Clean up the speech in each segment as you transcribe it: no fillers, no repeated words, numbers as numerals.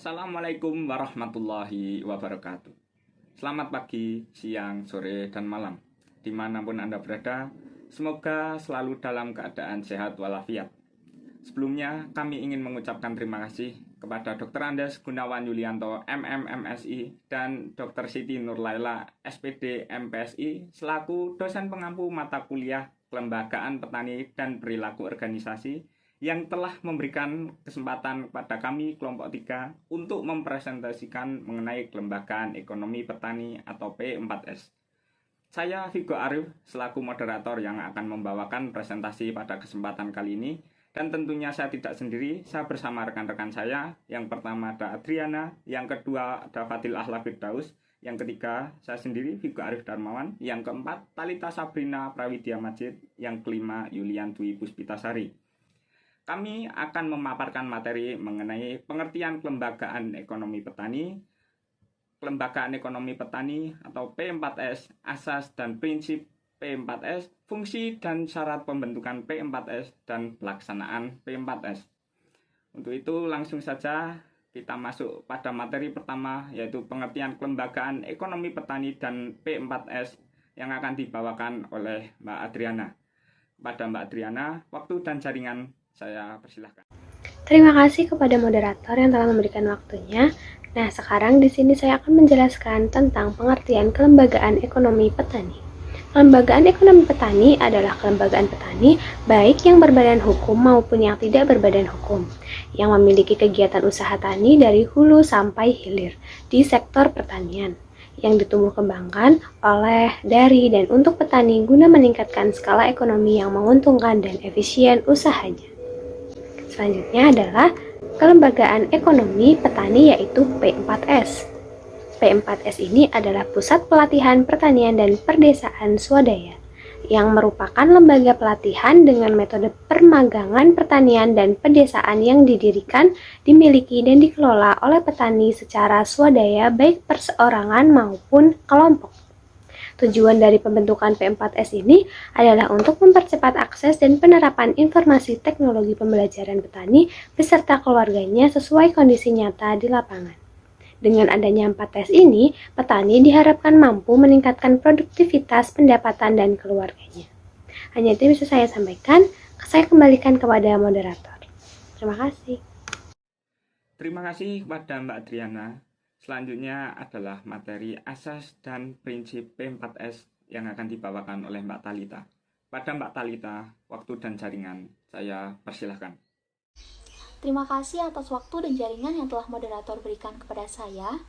Assalamualaikum warahmatullahi wabarakatuh. Selamat pagi, siang, sore, dan malam dimanapun Anda berada. Semoga selalu dalam keadaan sehat walafiat. Sebelumnya kami ingin mengucapkan terima kasih kepada Dr. Andes Gunawan Yulianto MMMSI dan Dr. Siti Nurlaila SPD MPSI selaku dosen pengampu mata kuliah Kelembagaan Petani dan Perilaku Organisasi yang telah memberikan kesempatan kepada kami kelompok 3 untuk mempresentasikan mengenai Kelembagaan Ekonomi Petani atau P4S. Saya Vigo Arif selaku moderator yang akan membawakan presentasi pada kesempatan kali ini, dan tentunya saya tidak sendiri, saya bersama rekan-rekan saya. Yang pertama ada Adriana, yang kedua ada Fadil Ahla Firdaus, yang ketiga saya sendiri Vigo Arif Darmawan, yang keempat Talita Sabrina Prawidya Majid, yang kelima Yulian Dwi Puspitasari. Kami akan memaparkan materi mengenai pengertian Kelembagaan Ekonomi Petani, Kelembagaan Ekonomi Petani atau P4S, asas dan prinsip P4S, fungsi dan syarat pembentukan P4S, dan pelaksanaan P4S. Untuk itu langsung saja kita masuk pada materi pertama, yaitu pengertian Kelembagaan Ekonomi Petani dan P4S yang akan dibawakan oleh Mbak Adriana. Kepada Mbak Adriana, waktu dan jaringan saya persilahkan. Terima kasih kepada moderator yang telah memberikan waktunya. Nah, sekarang di sini saya akan menjelaskan tentang pengertian Kelembagaan Ekonomi Petani. Kelembagaan Ekonomi Petani adalah kelembagaan petani baik yang berbadan hukum maupun yang tidak berbadan hukum, yang memiliki kegiatan usaha tani dari hulu sampai hilir di sektor pertanian, yang ditumbuh kembangkan oleh, dari, dan untuk petani guna meningkatkan skala ekonomi yang menguntungkan dan efisien usahanya. Selanjutnya adalah Kelembagaan Ekonomi Petani yaitu P4S. P4S ini adalah Pusat Pelatihan Pertanian dan Perdesaan Swadaya, yang merupakan lembaga pelatihan dengan metode permagangan pertanian dan pedesaan yang didirikan, dimiliki, dan dikelola oleh petani secara swadaya baik perseorangan maupun kelompok. Tujuan dari pembentukan P4S ini adalah untuk mempercepat akses dan penerapan informasi teknologi pembelajaran petani beserta keluarganya sesuai kondisi nyata di lapangan. Dengan adanya 4S ini, petani diharapkan mampu meningkatkan produktivitas, pendapatan, dan keluarganya. Hanya itu bisa saya sampaikan, saya kembalikan kepada moderator. Terima kasih. Terima kasih kepada Mbak Adriana. Selanjutnya adalah materi asas dan prinsip P4S yang akan dibawakan oleh Mbak Talita. Pada Mbak Talita, waktu dan jaringan, saya persilahkan. Terima kasih atas waktu dan jaringan yang telah moderator berikan kepada saya.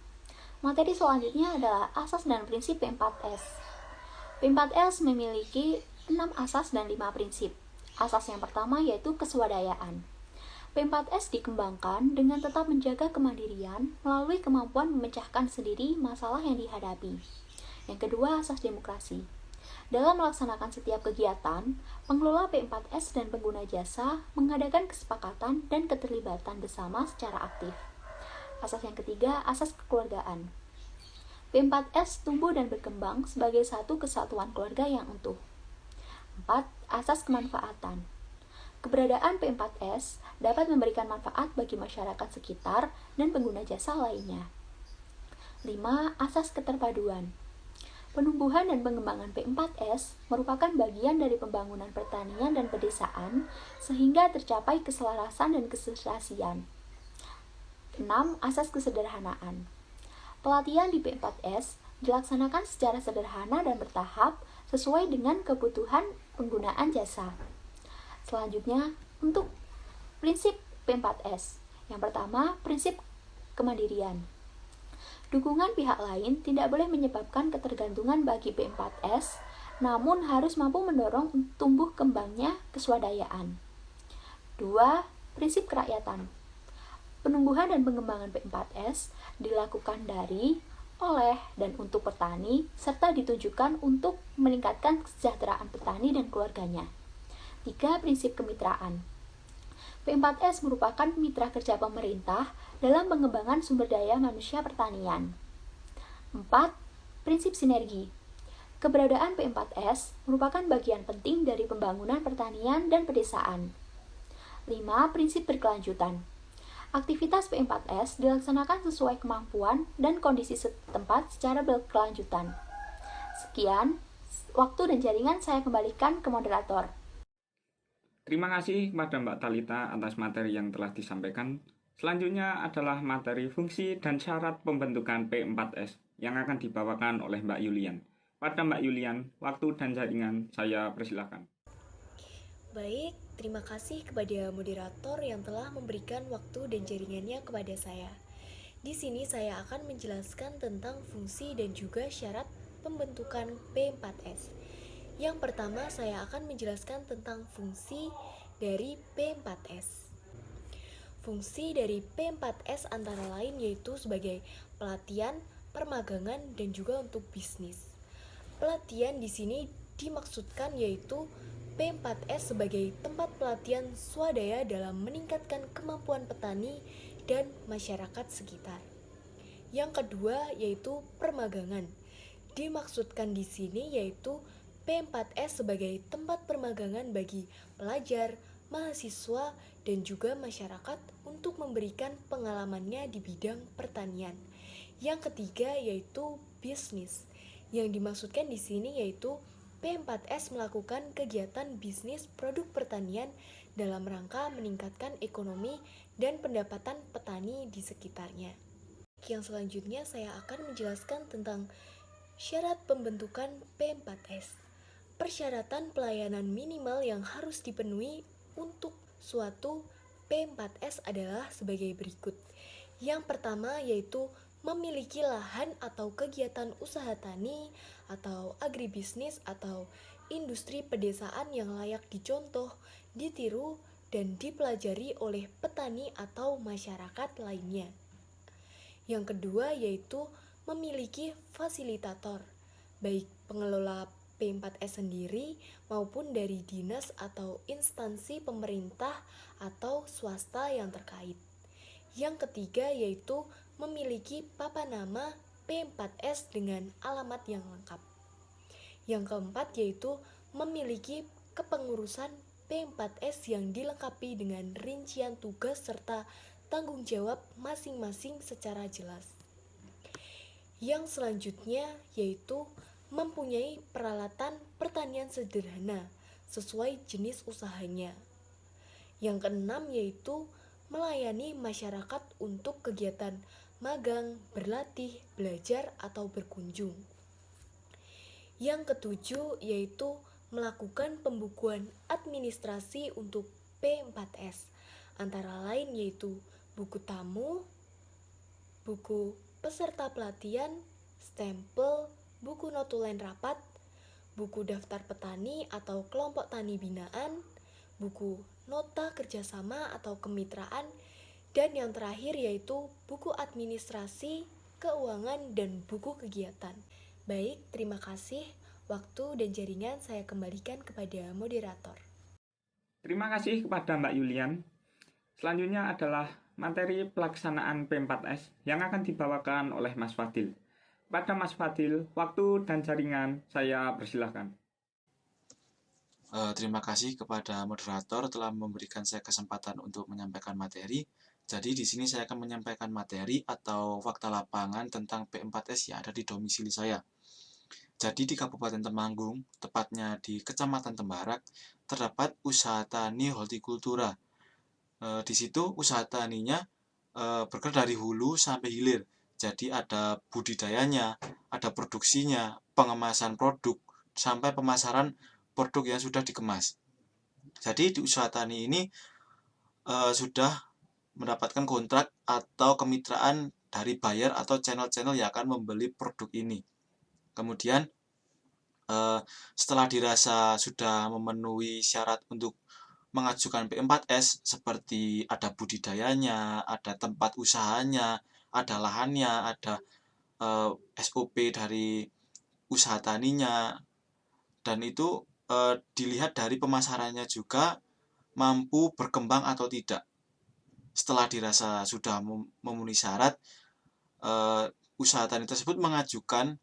Materi selanjutnya adalah asas dan prinsip P4S. P4S memiliki 6 asas dan 5 prinsip. Asas yang pertama yaitu keswadayaan. P4S dikembangkan dengan tetap menjaga kemandirian melalui kemampuan memecahkan sendiri masalah yang dihadapi. Yang kedua, asas demokrasi. Dalam melaksanakan setiap kegiatan, pengelola P4S dan pengguna jasa mengadakan kesepakatan dan keterlibatan bersama secara aktif. Asas yang ketiga, asas kekeluargaan. P4S tumbuh dan berkembang sebagai satu kesatuan keluarga yang utuh. 4. Asas kemanfaatan. Keberadaan P4S dapat memberikan manfaat bagi masyarakat sekitar dan pengguna jasa lainnya. 5. Asas keterpaduan. Penumbuhan dan pengembangan P4S merupakan bagian dari pembangunan pertanian dan pedesaan sehingga tercapai keselarasan dan keserasian. 6. Asas kesederhanaan. Pelatihan di P4S dilaksanakan secara sederhana dan bertahap sesuai dengan kebutuhan penggunaan jasa. Selanjutnya, untuk prinsip P4S. Yang pertama, prinsip kemandirian. Dukungan pihak lain tidak boleh menyebabkan ketergantungan bagi P4S, namun harus mampu mendorong tumbuh kembangnya keswadayaan. 2. Prinsip kerakyatan. Penumbuhan dan pengembangan P4S dilakukan dari, oleh, dan untuk petani, serta ditujukan untuk meningkatkan kesejahteraan petani dan keluarganya. 3. Prinsip kemitraan. P4S merupakan mitra kerja pemerintah dalam pengembangan sumber daya manusia pertanian. 4. Prinsip sinergi. Keberadaan P4S merupakan bagian penting dari pembangunan pertanian dan pedesaan. 5. Prinsip berkelanjutan. Aktivitas P4S dilaksanakan sesuai kemampuan dan kondisi setempat secara berkelanjutan. Sekian, waktu dan jaringan saya kembalikan ke moderator. Terima kasih kepada Mbak Talita atas materi yang telah disampaikan. Selanjutnya adalah materi fungsi dan syarat pembentukan P4S yang akan dibawakan oleh Mbak Yulian. Pada Mbak Yulian, waktu dan jaringan saya persilakan. Baik, terima kasih kepada moderator yang telah memberikan waktu dan jaringannya kepada saya. Di sini saya akan menjelaskan tentang fungsi dan juga syarat pembentukan P4S. Yang pertama, saya akan menjelaskan tentang fungsi dari P4S. Fungsi dari P4S antara lain yaitu sebagai pelatihan, permagangan, dan juga untuk bisnis. Pelatihan di sini dimaksudkan yaitu P4S sebagai tempat pelatihan swadaya dalam meningkatkan kemampuan petani dan masyarakat sekitar. Yang kedua yaitu permagangan. Dimaksudkan di sini yaitu P4S sebagai tempat permagangan bagi pelajar, mahasiswa, dan juga masyarakat untuk memberikan pengalamannya di bidang pertanian. Yang ketiga yaitu bisnis. Yang dimaksudkan di sini yaitu P4S melakukan kegiatan bisnis produk pertanian dalam rangka meningkatkan ekonomi dan pendapatan petani di sekitarnya. Yang selanjutnya saya akan menjelaskan tentang syarat pembentukan P4S. Persyaratan pelayanan minimal yang harus dipenuhi untuk suatu P4S adalah sebagai berikut. Yang pertama yaitu memiliki lahan atau kegiatan usaha tani atau agribisnis atau industri pedesaan yang layak dicontoh, ditiru, dan dipelajari oleh petani atau masyarakat lainnya. Yang kedua yaitu memiliki fasilitator, baik pengelola P4S sendiri maupun dari dinas atau instansi pemerintah atau swasta yang terkait. Yang ketiga yaitu memiliki papan nama P4S dengan alamat yang lengkap. Yang keempat yaitu memiliki kepengurusan P4S yang dilengkapi dengan rincian tugas serta tanggung jawab masing-masing secara jelas. Yang selanjutnya yaitu mempunyai peralatan pertanian sederhana sesuai jenis usahanya. Yang keenam yaitu melayani masyarakat untuk kegiatan magang, berlatih, belajar, atau berkunjung. Yang ketujuh yaitu melakukan pembukuan administrasi untuk P4S, antara lain yaitu buku tamu, buku peserta pelatihan, stempel, buku notulen rapat, buku daftar petani atau kelompok tani binaan, buku nota kerjasama atau kemitraan, dan yang terakhir yaitu buku administrasi, keuangan, dan buku kegiatan. Baik, terima kasih. Waktu dan jaringan saya kembalikan kepada moderator. Terima kasih kepada Mbak Yulian. Selanjutnya adalah materi pelaksanaan P4S yang akan dibawakan oleh Mas Fadil. Pada Mas Fadil, waktu dan jaringan saya persilahkan. Terima kasih kepada moderator telah memberikan saya kesempatan untuk menyampaikan materi. Jadi di sini saya akan menyampaikan materi atau fakta lapangan tentang P4S yang ada di domisili saya. Jadi di Kabupaten Temanggung, tepatnya di Kecamatan Tembarak, terdapat usaha tani hortikultura. Di situ usaha taninya bergerak dari hulu sampai hilir. Jadi ada budidayanya, ada produksinya, pengemasan produk, sampai pemasaran produk yang sudah dikemas. Jadi di usaha tani ini sudah mendapatkan kontrak atau kemitraan dari buyer atau channel-channel yang akan membeli produk ini. Kemudian setelah dirasa sudah memenuhi syarat untuk mengajukan P4S seperti ada budidayanya, ada tempat usahanya, ada lahannya, ada SOP dari usaha taninya, dan itu dilihat dari pemasarannya juga mampu berkembang atau tidak. Setelah dirasa sudah memenuhi syarat, usaha tani tersebut mengajukan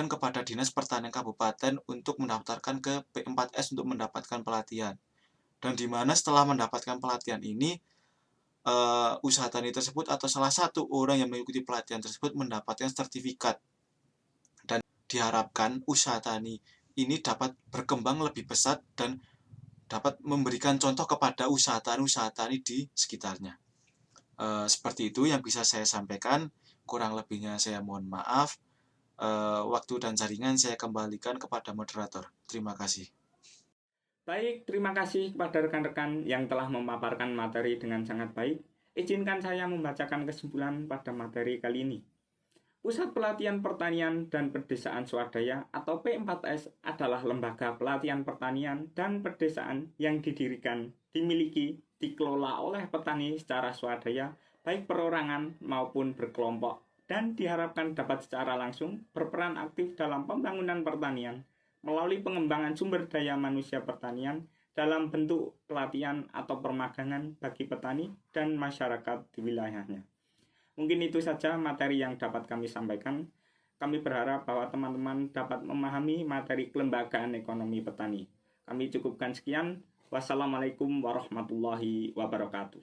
kepada Dinas Pertanian Kabupaten untuk mendaftarkan ke P4S untuk mendapatkan pelatihan. Dan di mana setelah mendapatkan pelatihan ini, usaha tani tersebut atau salah satu orang yang mengikuti pelatihan tersebut mendapatkan sertifikat. Dan diharapkan usaha tani ini dapat berkembang lebih pesat dan dapat memberikan contoh kepada usaha tani di sekitarnya. Seperti itu yang bisa saya sampaikan. Kurang lebihnya saya mohon maaf. Waktu dan jaringan saya kembalikan kepada moderator. Terima kasih. Baik, terima kasih kepada rekan-rekan yang telah memaparkan materi dengan sangat baik. Izinkan saya membacakan kesimpulan pada materi kali ini. Pusat Pelatihan Pertanian dan Pedesaan Swadaya atau P4S adalah lembaga pelatihan pertanian dan pedesaan yang didirikan, dimiliki, dikelola oleh petani secara swadaya, baik perorangan maupun berkelompok, dan diharapkan dapat secara langsung berperan aktif dalam pembangunan pertanian melalui pengembangan sumber daya manusia pertanian dalam bentuk pelatihan atau permagangan bagi petani dan masyarakat di wilayahnya. Mungkin itu saja materi yang dapat kami sampaikan. Kami berharap bahwa teman-teman dapat memahami materi kelembagaan ekonomi petani. Kami cukupkan sekian. Wassalamualaikum warahmatullahi wabarakatuh.